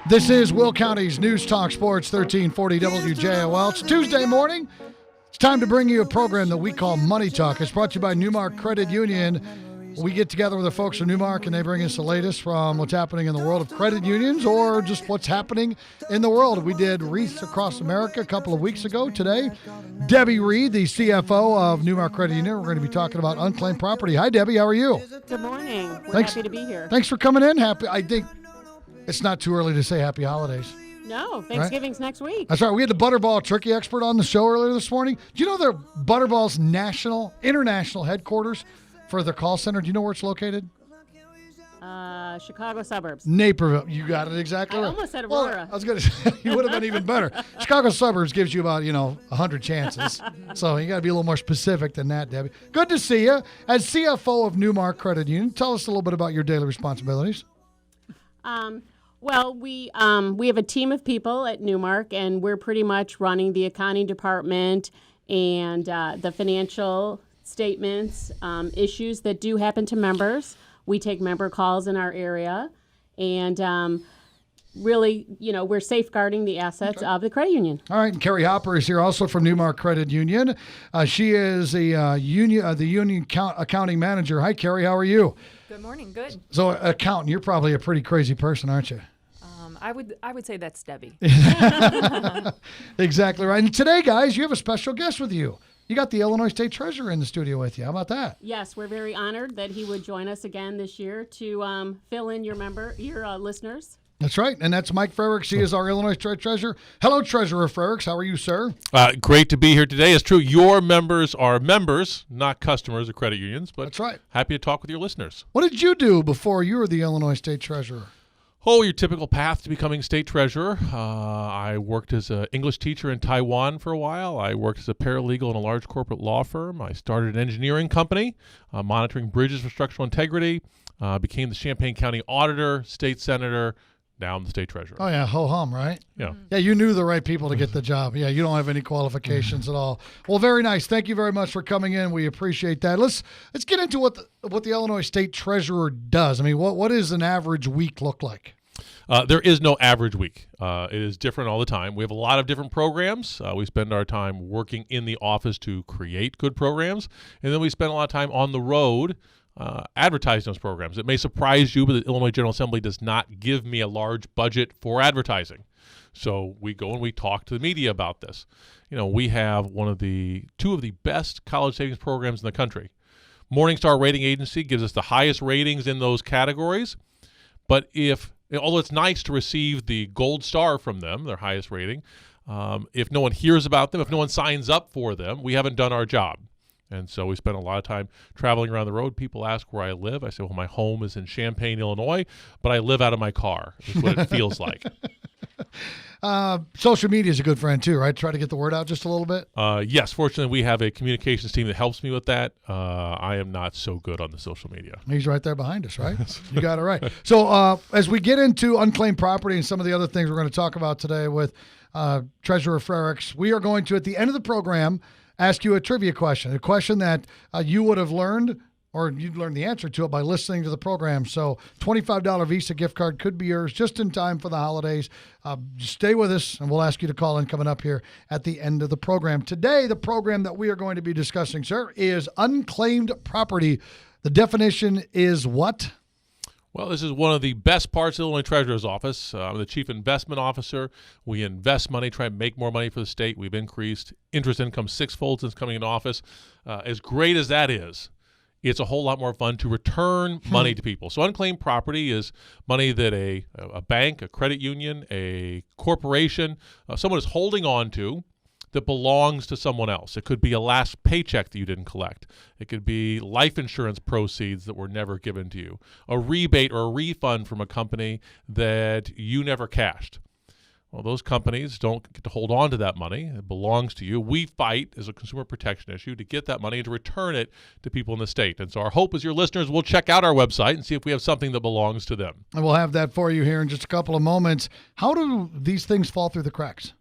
This is Will County's News Talk Sports 1340 WJOL. It's Tuesday morning. It's time to bring you a program that we call Money Talk. It's brought to you by Newmark Credit Union. We get together with the folks from Newmark, and they bring us the latest from what's happening in the world of credit unions or just what's happening in the world. We did Wreaths Across America a couple of weeks ago. Today, Debbie Reed, the CFO of Newmark Credit Union. We're going to be talking about unclaimed property. Hi, Debbie. How are you? Good morning. We're happy to be here. Thanks for coming in. I think it's not too early to say happy holidays. No, Thanksgiving's next week. That's right. We had the Butterball turkey expert on the show earlier this morning. Do you know their Butterball's international headquarters for their call center? Do you know where it's located? Chicago suburbs. Naperville. You got it exactly right. I almost said Aurora. Well, I was going to say, you would have been even better. Chicago suburbs gives you about, 100 chances. So you got to be a little more specific than that, Debbie. Good to see you. As CFO of Newmark Credit Union, tell us a little bit about your daily responsibilities. Well, we have a team of people at Newmark, and we're pretty much running the accounting department and the financial statements, issues that do happen to members. We take member calls in our area, and really, we're safeguarding the assets of the credit union. All right, and Carrie Hopper is here also from Newmark Credit Union. She is the union accounting manager. Hi, Carrie. How are you? Good morning. Good. So, accountant, you're probably a pretty crazy person, aren't you? I would say that's Debbie. Exactly right. And today, guys, you have a special guest with you. You got the Illinois State Treasurer in the studio with you. How about that? Yes, we're very honored that he would join us again this year to fill in your listeners. That's right. And that's Mike Frericks. He is our Illinois State Treasurer. Hello, Treasurer Frericks. How are you, sir? Great to be here today. It's true. Your members are members, not customers of credit unions. But that's right. Happy to talk with your listeners. What did you do before you were the Illinois State Treasurer? Oh, your typical path to becoming state treasurer. I worked as an English teacher in Taiwan for a while. I worked as a paralegal in a large corporate law firm. I started an engineering company, monitoring bridges for structural integrity. Became the Champaign County auditor, state senator. Now I'm the state treasurer. Oh, yeah, ho-hum, right? Yeah. Yeah, you knew the right people to get the job. Yeah, you don't have any qualifications at all. Well, very nice. Thank you very much for coming in. We appreciate that. Let's get into what the Illinois State Treasurer does. I mean, what does an average week look like? There is no average week. It is different all the time. We have a lot of different programs. We spend our time working in the office to create good programs, and then we spend a lot of time on the road advertising those programs. It may surprise you, but the Illinois General Assembly does not give me a large budget for advertising. So we go and we talk to the media about this. We have two of the best college savings programs in the country. Morningstar Rating Agency gives us the highest ratings in those categories. But although it's nice to receive the gold star from them, their highest rating, if no one hears about them, if no one signs up for them, we haven't done our job. And so we spend a lot of time traveling around the road. People ask where I live. I say, well, my home is in Champaign, Illinois, but I live out of my car. That's what it feels like. Social media is a good friend too, right? Try to get the word out just a little bit. Yes, fortunately, we have a communications team that helps me with that. I am not so good on the social media. He's right there behind us, right? You got it right. So as we get into unclaimed property and some of the other things we're going to talk about today with Treasurer Frericks, we are going to, at the end of the program, ask you a trivia question, a question that you would have learned or you'd learn the answer to it by listening to the program. So $25 Visa gift card could be yours just in time for the holidays. Stay with us, and we'll ask you to call in coming up here at the end of the program. Today, the program that we are going to be discussing, sir, is unclaimed property. The definition is what? Well, this is one of the best parts of the Illinois Treasurer's Office. I'm the Chief Investment Officer. We invest money, try and make more money for the state. We've increased interest income sixfold since coming into office. As great as that is, it's a whole lot more fun to return money to people. So unclaimed property is money that a bank, a credit union, a corporation, someone is holding on to that belongs to someone else. It could be a last paycheck that you didn't collect. It could be life insurance proceeds that were never given to you, a rebate or a refund from a company that you never cashed. Well, those companies don't get to hold on to that money. It belongs to you. We fight as a consumer protection issue to get that money and to return it to people in the state. And so our hope is your listeners will check out our website and see if we have something that belongs to them. And we'll have that for you here in just a couple of moments. How do these things fall through the cracks?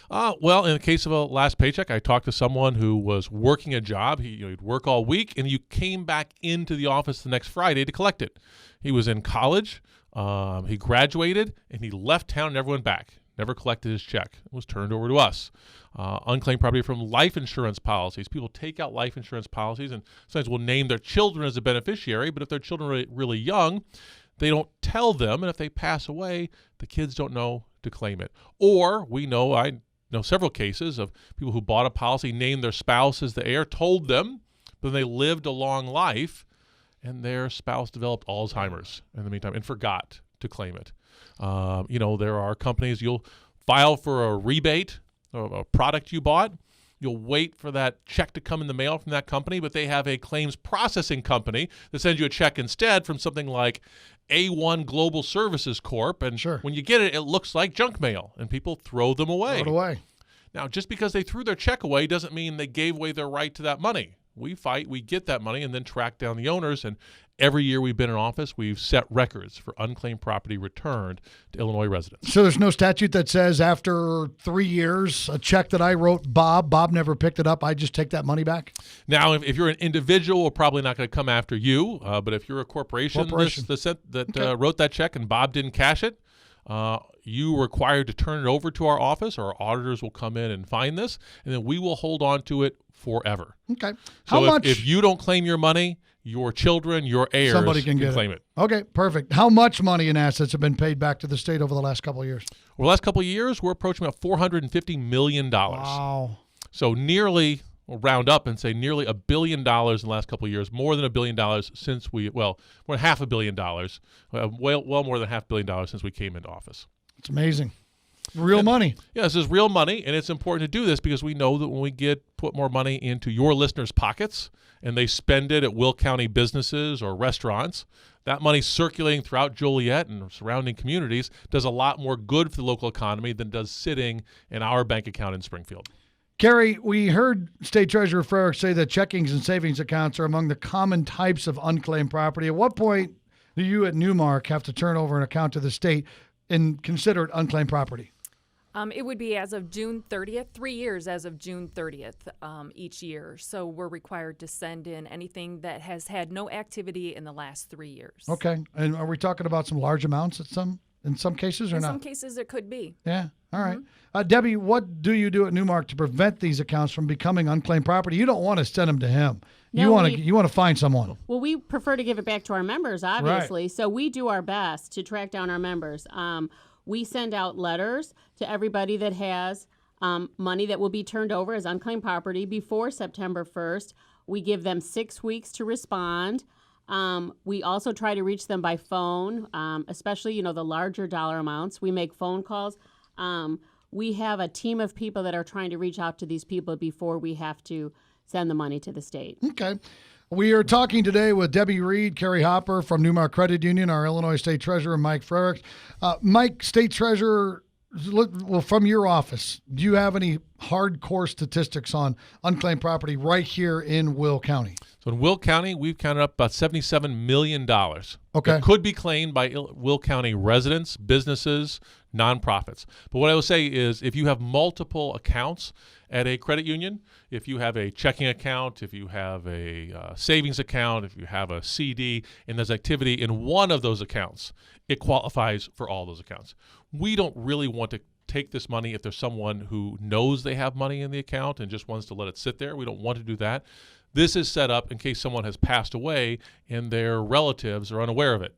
Well, in the case of a last paycheck, I talked to someone who was working a job. He'd work all week, and you came back into the office the next Friday to collect it. He was in college. He graduated and he left town and never went back. Never collected his check. It was turned over to us. Unclaimed property from life insurance policies. People take out life insurance policies and sometimes will name their children as a beneficiary, but if their children are really young, they don't tell them, and if they pass away, the kids don't know to claim it. Or I know several cases of people who bought a policy, named their spouse as the heir, told them, but they lived a long life, and their spouse developed Alzheimer's in the meantime and forgot to claim it. There are companies, you'll file for a rebate of a product you bought. You'll wait for that check to come in the mail from that company, but they have a claims processing company that sends you a check instead from something like A1 Global Services Corp. And Sure. when you get it, it looks like junk mail, and people throw them away. Throw it away. Now, just because they threw their check away doesn't mean they gave away their right to that money. We fight, we get that money, and then track down the owners. And every year we've been in office, we've set records for unclaimed property returned to Illinois residents. So there's no statute that says after 3 years, a check that I wrote Bob never picked it up, I just take that money back? Now, if you're an individual, we're probably not going to come after you. But if you're a corporation, that wrote that check and Bob didn't cash it, you are required to turn it over to our office, or our auditors will come in and find this, and then we will hold on to it forever. Okay. So if you don't claim your money, your children, your heirs Somebody can get claim it. Okay, perfect. How much money and assets have been paid back to the state over the last couple of years? Over the last couple of years, we're approaching about $450 million. Wow. So we'll round up and say nearly $1 billion in the last couple of years, more than $1 billion since more than $500 million, well more than $500 million since we came into office. It's amazing. Real money. Yeah, this is real money, and it's important to do this because we know that when we put more money into your listeners' pockets and they spend it at Will County businesses or restaurants, that money circulating throughout Joliet and surrounding communities does a lot more good for the local economy than does sitting in our bank account in Springfield. Carrie, we heard State Treasurer Frerichs say that checkings and savings accounts are among the common types of unclaimed property. At what point do you at Newmark have to turn over an account to the state and consider it unclaimed property? It would be as of June 30th, 3 years as of June 30th each year. So we're required to send in anything that has had no activity in the last 3 years. Okay. And are we talking about some large amounts in some cases or In not? some cases, it could be. Yeah. All right. Debbie, what do you do at Newmark to prevent these accounts from becoming unclaimed property? You don't want to send them to him. No, you want to find someone. Well, we prefer to give it back to our members, obviously. So we do our best to track down our members. We send out letters to everybody that has money that will be turned over as unclaimed property before September 1st. We give them 6 weeks to respond. We also try to reach them by phone, especially, the larger dollar amounts. We make phone calls. We have a team of people that are trying to reach out to these people before we have to send the money to the state. Okay. We are talking today with Debbie Reed, Carrie Hopper from Newmark Credit Union, our Illinois State Treasurer, Mike Frerichs. Mike, State Treasurer, from your office, do you have any hardcore statistics on unclaimed property right here in Will County? So in Will County, we've counted up about $77 million Okay. that could be claimed by Will County residents, businesses, nonprofits. But what I will say is if you have multiple accounts at a credit union, if you have a checking account, if you have a savings account, if you have a CD, and there's activity in one of those accounts, it qualifies for all those accounts. We don't really want to take this money if there's someone who knows they have money in the account and just wants to let it sit there. We don't want to do that. This is set up in case someone has passed away and their relatives are unaware of it.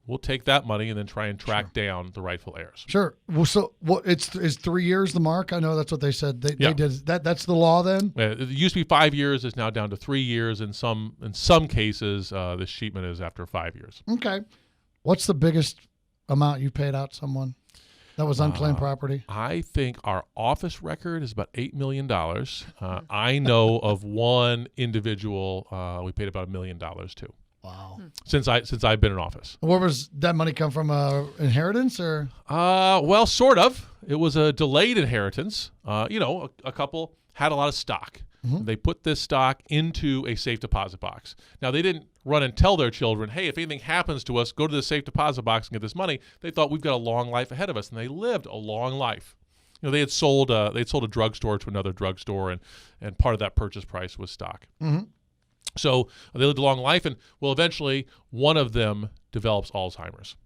We'll take that money and then try and track down the rightful heirs. Sure. Well, so is 3 years the mark? I know that's what they said. They did that. That's the law then? It used to be 5 years. It's now down to 3 years. In some cases, this sheetment is after 5 years. Okay. What's the biggest amount you paid out someone that was unclaimed property? I think our office record is about $8 million. I know of one individual we paid about $1 million to. Wow. Since I've been in office. Where was that money come from? Inheritance or? Well, sort of. It was a delayed inheritance. A couple had a lot of stock. Mm-hmm. They put this stock into a safe deposit box. Now, they didn't run and tell their children, hey, if anything happens to us, go to the safe deposit box and get this money. They thought we've got a long life ahead of us, and they lived a long life. They had sold a drugstore to another drugstore, and part of that purchase price was stock. Mm-hmm. So they lived a long life, and eventually one of them develops Alzheimer's.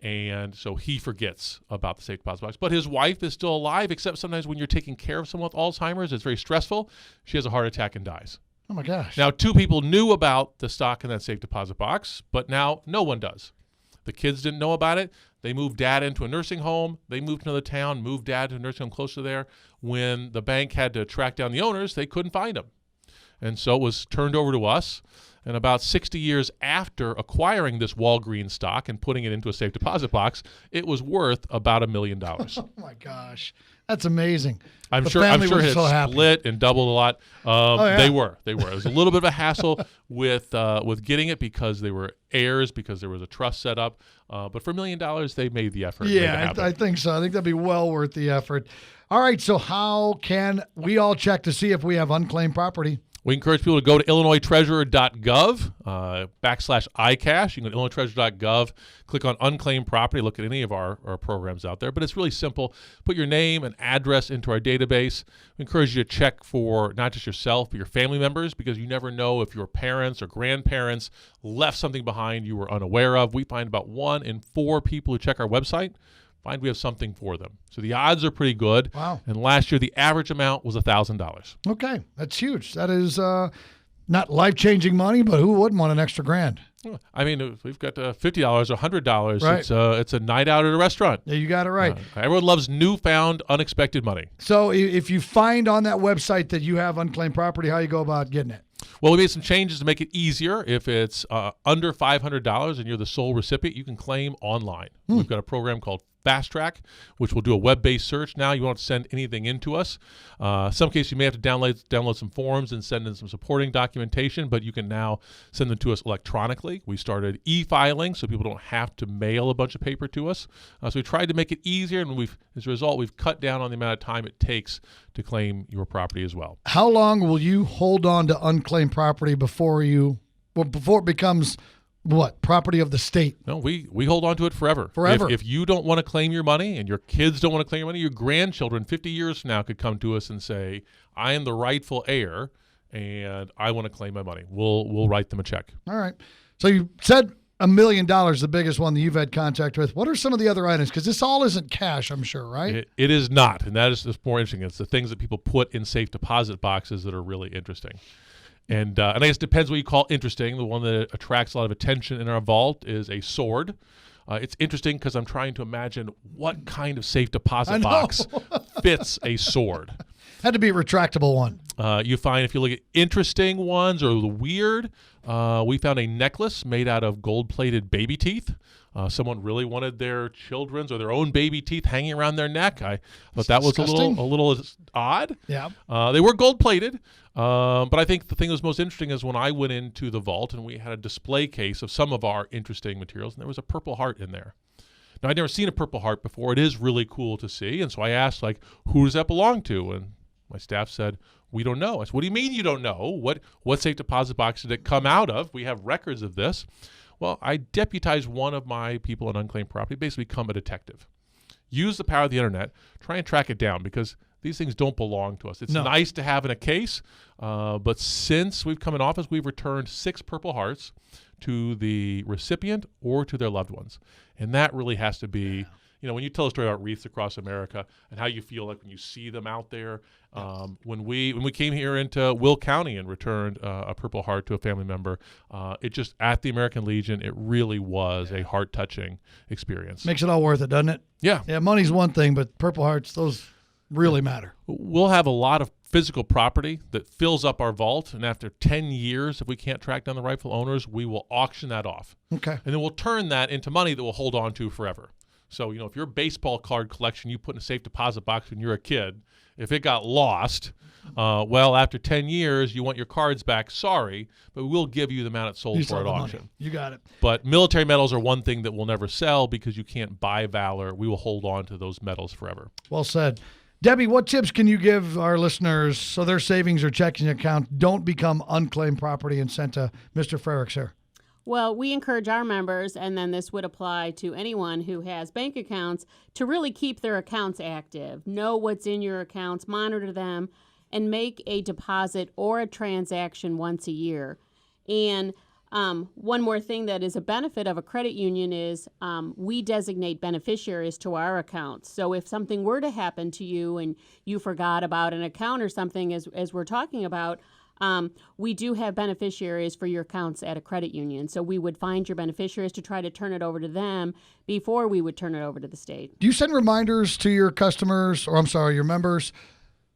And so he forgets about the safe deposit box. But his wife is still alive, except sometimes when you're taking care of someone with Alzheimer's, it's very stressful. She has a heart attack and dies. Oh my gosh. Now, 2 people knew about the stock in that safe deposit box, but now no one does. The kids didn't know about it. They moved dad into a nursing home. They moved to another town, moved dad to a nursing home closer there. When the bank had to track down the owners, they couldn't find them. And so it was turned over to us. And about 60 years after acquiring this Walgreens stock and putting it into a safe deposit box, it was worth about $1 million. Oh my gosh. That's amazing. I'm The sure family it was had so happy. split and doubled a lot. yeah. They were. It was a little bit of a hassle with getting it because they were heirs, because there was a trust set up. But for $1 million, they made the effort. and made it Yeah, happen. I think so. I think that'd be well worth the effort. All right, so how can we all check to see if we have unclaimed property? We encourage people to go to IllinoisTreasurer.gov /iCash. You can go to IllinoisTreasurer.gov, click on unclaimed property, look at any of our programs out there. But it's really simple. Put your name and address into our database. We encourage you to check for not just yourself, but your family members, because you never know if your parents or grandparents left something behind you were unaware of. We find about 1 in 4 people who check our website find we have something for them. So the odds are pretty good. Wow. And last year, the average amount was $1,000. Okay, that's huge. That is not life-changing money, but who wouldn't want an extra grand? I mean, if we've got $50 or $100. Right. It's a night out at a restaurant. Yeah, you got it right. Everyone loves newfound, unexpected money. So if you find on that website that you have unclaimed property, how you go about getting it? Well, we made some changes to make it easier. If it's under $500 and you're the sole recipient, you can claim online. We've got a program called Fast Track, which will do a web-based search now. You won't send anything in to us. Some cases you may have to download some forms and send in some supporting documentation, but you can now send them to us electronically. We started e-filing so people don't have to mail a bunch of paper to us. So we tried to make it easier, and as a result, we've cut down on the amount of time it takes to claim your property as well. How long will you hold on to unclaimed property before it becomes what? Property of the state? No, we hold on to it forever. Forever. If you don't want to claim your money and your kids don't want to claim your money, your grandchildren 50 years from now could come to us and say, I am the rightful heir and I want to claim my money. We'll write them a check. All right. So you said $1 million, the biggest one that you've had contact with. What are some of the other items? Because this all isn't cash, I'm sure, right? It is not, and that is just more interesting. It's the things that people put in safe deposit boxes that are really interesting. And I guess it depends what you call interesting. The one that attracts a lot of attention in our vault is a sword. It's interesting because I'm trying to imagine what kind of safe deposit box fits a sword. Had to be a retractable one. You find if you look at interesting ones or the weird, we found a necklace made out of gold-plated baby teeth. Someone really wanted their children's or their own baby teeth hanging around their neck. I thought that was Disgusting. a little odd. Yeah. They were gold-plated, but I think the thing that was most interesting is when I went into the vault and we had a display case of some of our interesting materials, and there was a Purple Heart in there. Now, I'd never seen a Purple Heart before. It is really cool to see, and so I asked, who does that belong to? And my staff said, we don't know. I said, what do you mean you don't know? What safe deposit box did it come out of? We have records of this. Well, I deputized one of my people on unclaimed property, basically become a detective. Use the power of the internet, try and track it down because these things don't belong to us. It's nice to have in a case, but since we've come in office, we've returned 6 Purple Hearts to the recipient or to their loved ones. And that really has to be, when you tell a story about wreaths across America and how you feel like when you see them out there. When we came here into Will County and returned a Purple Heart to a family member, it just, at the American Legion, it really was a heart-touching experience. Makes it all worth it, doesn't it? Yeah. Yeah, money's one thing, but Purple Hearts, those really matter. We'll have a lot of physical property that fills up our vault, and after 10 years, if we can't track down the rightful owners, we will auction that off. Okay. And then we'll turn that into money that we'll hold on to forever. So, if your baseball card collection you put in a safe deposit box when you're a kid, if it got lost, after 10 years, you want your cards back, sorry, but we'll give you the amount it sold You for saw at the money. auction. You got it. But military medals are one thing that we'll never sell because you can't buy valor. We will hold on to those medals forever. Well said. Debbie, what tips can you give our listeners so their savings or checking account don't become unclaimed property and sent to Mr. Frericks here? Well, we encourage our members, and then this would apply to anyone who has bank accounts, to really keep their accounts active. Know what's in your accounts, monitor them, and make a deposit or a transaction once a year. And One more thing that is a benefit of a credit union is we designate beneficiaries to our accounts. So if something were to happen to you and you forgot about an account or something, as we're talking about, we do have beneficiaries for your accounts at a credit union. So we would find your beneficiaries to try to turn it over to them before we would turn it over to the state. Do you send reminders to your customers, or I'm sorry, your members,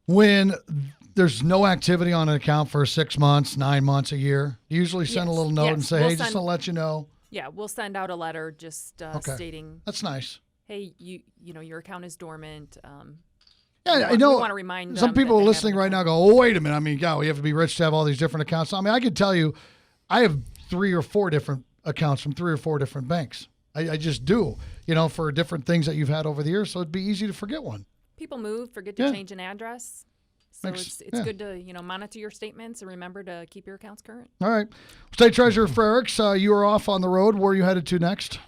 when there's no activity on an account for 6 months, 9 months, a year? You usually send a Yes. little note and Yes. say, We'll hey, just to send- let you know. Yeah, we'll send out a letter just Okay. stating, That's nice. hey, you know, your account is dormant. Yeah, I we know want to remind some them that people they have listening an right now go, oh, wait a minute. I mean, God, we have to be rich to have all these different accounts. I mean, I can tell you, I have 3 or 4 different accounts from 3 or 4 different banks. I just do, for different things that you've had over the years. So it'd be easy to forget one. People move, forget to Yeah. change an address. So Makes- it's yeah. good to, monitor your statements and remember to keep your accounts current. All right. State Treasurer Frericks, you are off on the road. Where are you headed to next?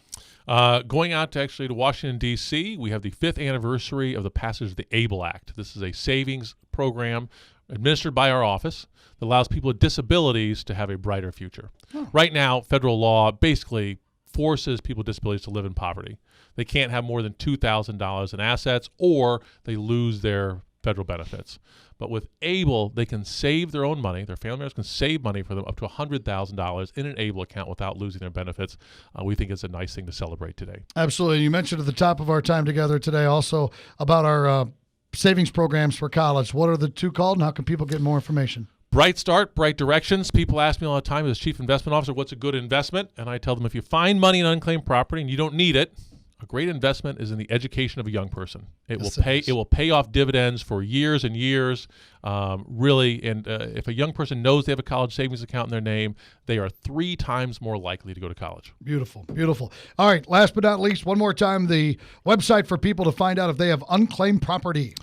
Going out to Washington, D.C., we have the 5th anniversary of the passage of the ABLE Act. This is a savings program administered by our office that allows people with disabilities to have a brighter future. Right now, federal law basically forces people with disabilities to live in poverty. They can't have more than $2,000 in assets, or they lose their federal benefits. But with ABLE, they can save their own money. Their family members can save money for them up to $100,000 in an ABLE account without losing their benefits. We think it's a nice thing to celebrate today. Absolutely. You mentioned at the top of our time together today also about our savings programs for college. What are the 2 called, and how can people get more information? Bright Start, Bright Directions. People ask me all the time as Chief Investment Officer, what's a good investment? And I tell them, if you find money in unclaimed property and you don't need it, a great investment is in the education of a young person. It Yes, will it pay. is. It will pay off dividends for years and years, really. And if a young person knows they have a college savings account in their name, they are 3 times more likely to go to college. Beautiful, beautiful. All right, last but not least, one more time, the website for people to find out if they have unclaimed property.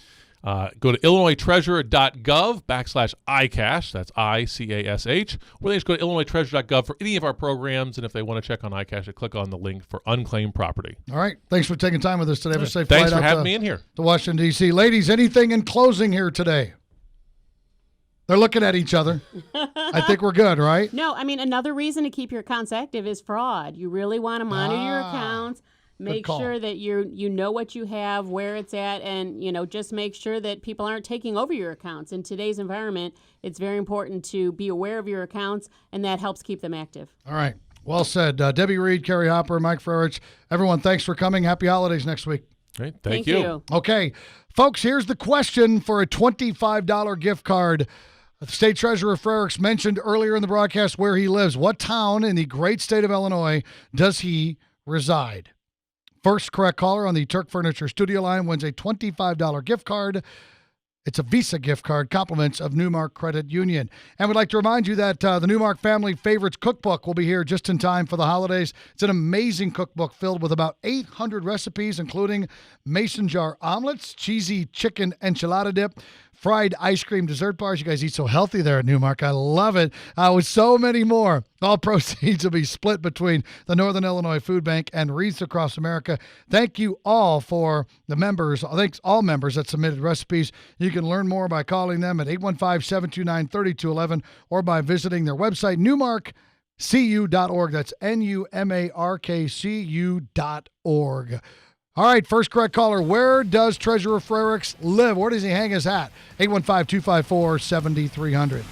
Go to illinoistreasurer.gov/iCash. That's ICASH. Or they just go to illinoistreasurer.gov for any of our programs. And if they want to check on iCash, they click on the link for unclaimed property. All right, thanks for taking time with us today. Have a safe Thanks flight for out having to, me in here. to Washington, D.C. Ladies, anything in closing here today? They're looking at each other. I think we're good, right? No, I mean, another reason to keep your accounts active is fraud. You really want to monitor your accounts, make call. sure that you know what you have, where it's at, and just make sure that people aren't taking over your accounts. In today's environment, it's very important to be aware of your accounts, and that helps keep them active. All right, well said. Debbie Reed, Carrie Hopper, Mike Frericks. Everyone, thanks for coming. Happy holidays next week. Great. Thank you. Okay, folks, here's the question for a $25 gift card. State Treasurer Frericks mentioned earlier in the broadcast where he lives. What town in the great state of Illinois does he reside? First correct caller on the Turk Furniture Studio line wins a $25 gift card. It's a Visa gift card, compliments of Newmark Credit Union. And we'd like to remind you that the Newmark Family Favorites Cookbook will be here just in time for the holidays. It's an amazing cookbook filled with about 800 recipes, including mason jar omelets, cheesy chicken enchilada dip, fried ice cream dessert bars. You guys eat so healthy there at Newmark. I love it. With so many more. All proceeds will be split between the Northern Illinois Food Bank and Wreaths Across America. Thank you all for the members. Thanks all members that submitted recipes. You can learn more by calling them at 815-729-3211 or by visiting their website, newmarkcu.org. That's NUMARKCU.org. All right, first correct caller. Where does Treasurer Frericks live? Where does he hang his hat? 815-254-7300.